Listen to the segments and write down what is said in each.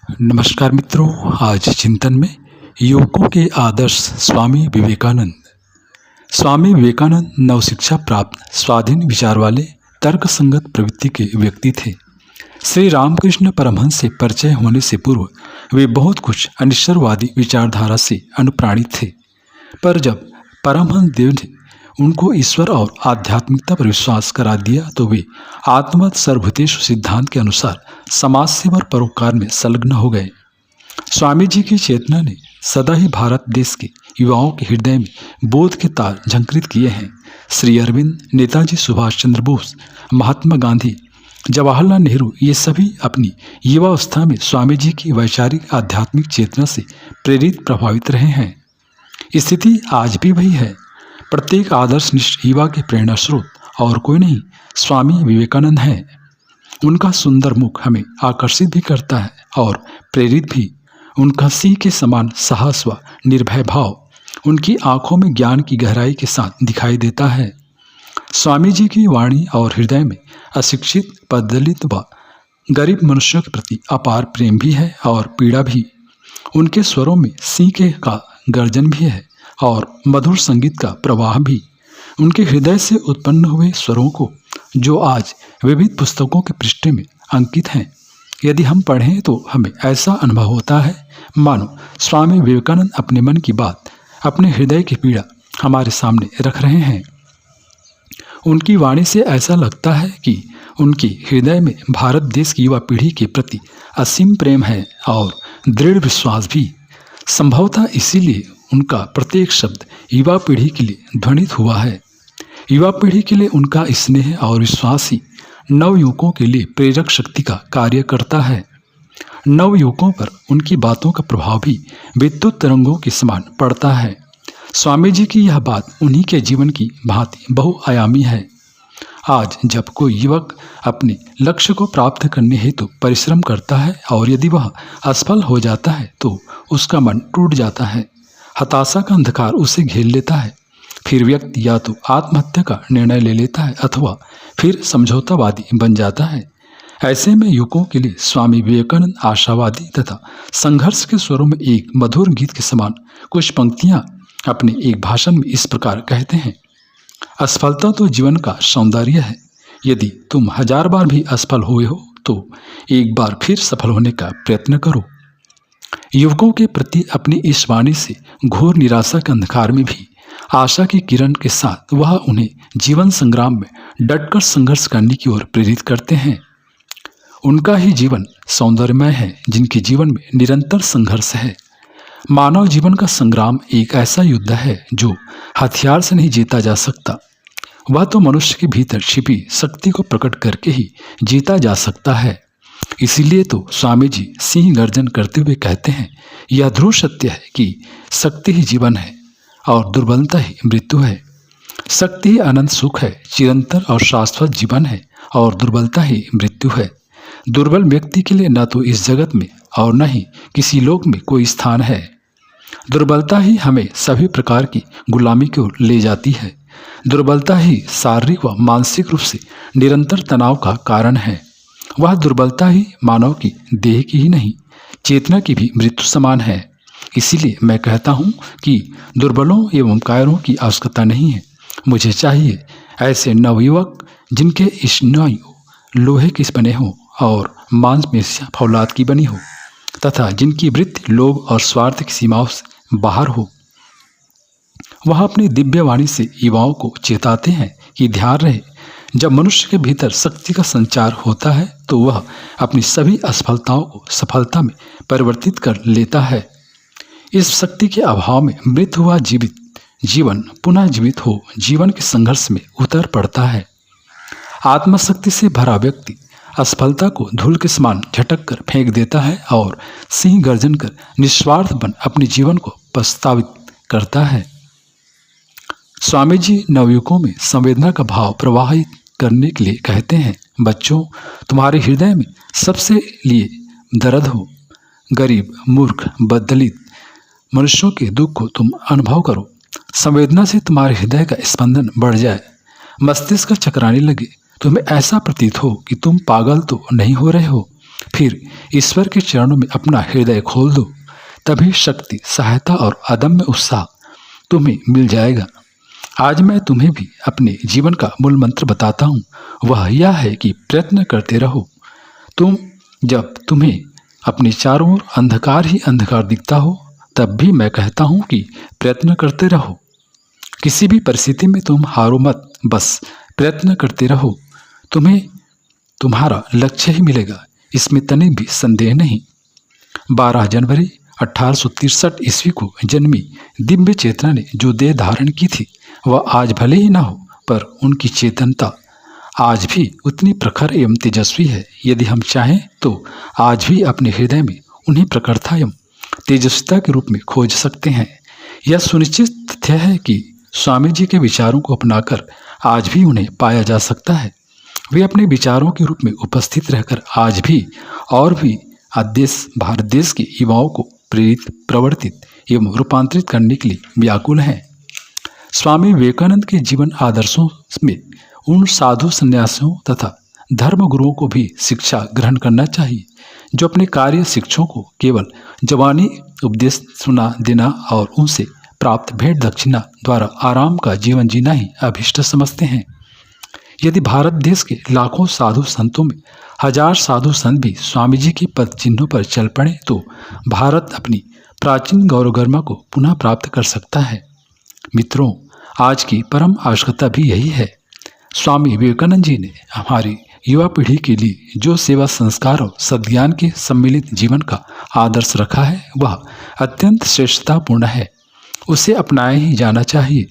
नमस्कार मित्रों, आज चिंतन में युवकों के आदर्श स्वामी विवेकानंद। स्वामी विवेकानंद नवशिक्षा प्राप्त, स्वाधीन विचार वाले, तर्क संगत प्रवृत्ति के व्यक्ति थे। श्री रामकृष्ण परमहंस से परिचय होने से पूर्व वे बहुत कुछ अनिश्चरवादी विचारधारा से अनुप्राणित थे, पर जब परमहंस देव ने उनको ईश्वर और आध्यात्मिकता पर विश्वास करा दिया तो वे आत्मवत् सर्वभूतेषु सिद्धांत के अनुसार समाज सेवा और परोपकार में संलग्न हो गए। स्वामी जी की चेतना ने सदा ही भारत देश के युवाओं के हृदय में बोध के तार झंकृत किए हैं। श्री अरविंद, नेताजी सुभाष चंद्र बोस, महात्मा गांधी, जवाहरलाल नेहरू, ये सभी अपनी युवावस्था में स्वामी जी की वैचारिक आध्यात्मिक चेतना से प्रेरित प्रभावित रहे हैं। स्थिति आज भी वही है। प्रत्येक आदर्शनिष्ठ युवा के प्रेरणा स्रोत और कोई नहीं, स्वामी विवेकानंद हैं। उनका सुंदर मुख हमें आकर्षित भी करता है और प्रेरित भी। उनका सिंह के समान साहस व निर्भय भाव उनकी आंखों में ज्ञान की गहराई के साथ दिखाई देता है। स्वामी जी की वाणी और हृदय में अशिक्षित, पददलित व गरीब मनुष्यों के प्रति अपार प्रेम भी है और पीड़ा भी। उनके स्वरों में सिंह का गर्जन भी है और मधुर संगीत का प्रवाह भी। उनके हृदय से उत्पन्न हुए स्वरों को जो आज विविध पुस्तकों के पृष्ठे में अंकित हैं, यदि हम पढ़ें तो हमें ऐसा अनुभव होता है मानो स्वामी विवेकानंद अपने मन की बात, अपने हृदय की पीड़ा हमारे सामने रख रहे हैं। उनकी वाणी से ऐसा लगता है कि उनके हृदय में भारत देश की युवा पीढ़ी के प्रति असीम प्रेम है और दृढ़ विश्वास भी। संभवतः इसीलिए उनका प्रत्येक शब्द युवा पीढ़ी के लिए ध्वनित हुआ है। युवा पीढ़ी के लिए उनका स्नेह और विश्वास ही नवयुवकों के लिए प्रेरक शक्ति का कार्य करता है। नवयुवकों पर उनकी बातों का प्रभाव भी विद्युत तरंगों के समान पड़ता है। स्वामी जी की यह बात उन्हीं के जीवन की भांति बहुआयामी है। आज जब कोई युवक अपने लक्ष्य को प्राप्त करने हेतु परिश्रम करता है और यदि वह असफल हो जाता है तो उसका मन टूट जाता है, हताशा का अंधकार उसे घेर लेता है। फिर व्यक्ति या तो आत्महत्या का निर्णय ले लेता है अथवा फिर समझौतावादी बन जाता है। ऐसे में युवकों के लिए स्वामी विवेकानंद आशावादी तथा संघर्ष के स्वरों में एक मधुर गीत के समान कुछ पंक्तियां अपने एक भाषण में इस प्रकार कहते हैं। असफलता तो जीवन का सौंदर्य है। यदि तुम 1000 बार भी असफल हुए हो तो एक बार फिर सफल होने का प्रयत्न करो। युवकों के प्रति अपनी इस वाणी से घोर निराशा के अंधकार में भी आशा की किरण के साथ वह उन्हें जीवन संग्राम में डटकर संघर्ष करने की ओर प्रेरित करते हैं। उनका ही जीवन सौंदर्यमय है, जिनके जीवन में निरंतर संघर्ष है। मानव जीवन का संग्राम एक ऐसा युद्ध है जो हथियार से नहीं जीता जा सकता। वह तो मनुष्य के भीतर छिपी शक्ति को प्रकट करके ही जीता जा सकता है। इसीलिए तो स्वामी जी सिंह गर्जन करते हुए कहते हैं, यह ध्रुव सत्य है कि शक्ति ही जीवन है और दुर्बलता ही मृत्यु है। शक्ति ही अनंत सुख है, चिरंतर और शाश्वत जीवन है और दुर्बलता ही मृत्यु है। दुर्बल व्यक्ति के लिए न तो इस जगत में और न ही किसी लोक में कोई स्थान है। दुर्बलता ही हमें सभी प्रकार की गुलामी की ओर ले जाती है। दुर्बलता ही शारीरिक व मानसिक रूप से निरंतर तनाव का कारण है। वह दुर्बलता ही मानव की देह की ही नहीं, चेतना की भी मृत्यु समान है। इसीलिए मैं कहता हूँ कि दुर्बलों एवं कायरों की आवश्यकता नहीं है। मुझे चाहिए ऐसे नवयुवक जिनके स्नायु लोहे के बने हों और मांसपेशियां फौलाद की बनी हो तथा जिनकी वृत्ति लोभ और स्वार्थ की सीमाओं से बाहर हो। वह अपनी दिव्य वाणी से युवाओं को चेताते हैं कि ध्यान रहे, जब मनुष्य के भीतर शक्ति का संचार होता है तो वह अपनी सभी असफलताओं को सफलता में परिवर्तित कर लेता है। इस शक्ति के अभाव में मृत हुआ जीवन पुनः जीवित हो जीवन के संघर्ष में उतर पड़ता है। आत्मशक्ति से भरा व्यक्ति असफलता को धूल के समान झटक कर फेंक देता है और सिंह गर्जन कर निस्वार्थ बन अपने जीवन को प्रस्तावित करता है। स्वामी जी नवयुवकों में संवेदना का भाव प्रवाहित करने के लिए कहते हैं, बच्चों, तुम्हारे हृदय में सबसे लिए दर्द हो। गरीब, मूर्ख, बददलित मनुष्यों के दुख को तुम अनुभव करो। संवेदना से तुम्हारे हृदय का स्पंदन बढ़ जाए, मस्तिष्क चकराने लगे, तुम्हें ऐसा प्रतीत हो कि तुम पागल तो नहीं हो रहे हो, फिर ईश्वर के चरणों में अपना हृदय खोल दो। तभी शक्ति, सहायता और अदम्य उत्साह तुम्हें मिल जाएगा। आज मैं तुम्हें भी अपने जीवन का मूल मंत्र बताता हूँ। वह यह है कि प्रयत्न करते रहो। जब तुम्हें अपने चारों ओर अंधकार ही अंधकार दिखता हो, तब भी मैं कहता हूँ कि प्रयत्न करते रहो। किसी भी परिस्थिति में तुम हारो मत, बस प्रयत्न करते रहो। तुम्हें तुम्हारा लक्ष्य ही मिलेगा, इसमें तनिक भी संदेह नहीं। 12 जनवरी 1863 ईस्वी को जन्मी दिव्य चेतना ने जो देह धारण की थी, वह आज भले ही ना हो, पर उनकी चेतनता आज भी उतनी प्रखर एवं तेजस्वी है। यदि हम चाहें तो आज भी अपने हृदय में उन्हें प्रखरता एवं तेजस्विता के रूप में खोज सकते हैं। यह सुनिश्चित तथ्य है कि स्वामी जी के विचारों को अपनाकर आज भी उन्हें पाया जा सकता है। वे अपने विचारों के रूप में उपस्थित रहकर आज भी और भी भारत देश के युवाओं को प्रेरित, प्रवर्तित एवं रूपांतरित करने के लिए व्याकुल हैं। स्वामी विवेकानंद के जीवन आदर्शों में उन साधु संन्यासियों तथा धर्म गुरुओं को भी शिक्षा ग्रहण करना चाहिए, जो अपने कार्य शिक्षकों को केवल जवानी उपदेश सुना देना और उनसे प्राप्त भेंट दक्षिणा द्वारा आराम का जीवन जीना ही अभिष्ट समझते हैं। यदि भारत देश के लाखों साधु संतों में 1000 साधु संत भी स्वामी जी के पद चिन्हों पर चल पड़े, तो भारत अपनी प्राचीन गौरव गरिमा को पुनः प्राप्त कर सकता है। मित्रों, आज की परम आवश्यकता भी यही है। स्वामी विवेकानंद जी ने हमारी युवा पीढ़ी के लिए जो सेवा, संस्कार और सद्ज्ञान के सम्मिलित जीवन का आदर्श रखा है, वह अत्यंत श्रेष्ठतापूर्ण है। उसे अपनाया ही जाना चाहिए।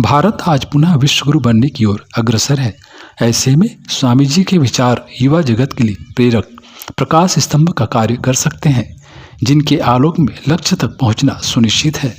भारत आज पुनः विश्वगुरु बनने की ओर अग्रसर है। ऐसे में स्वामी जी के विचार युवा जगत के लिए प्रेरक प्रकाश स्तंभ का कार्य कर सकते हैं, जिनके आलोक में लक्ष्य तक पहुंचना सुनिश्चित है।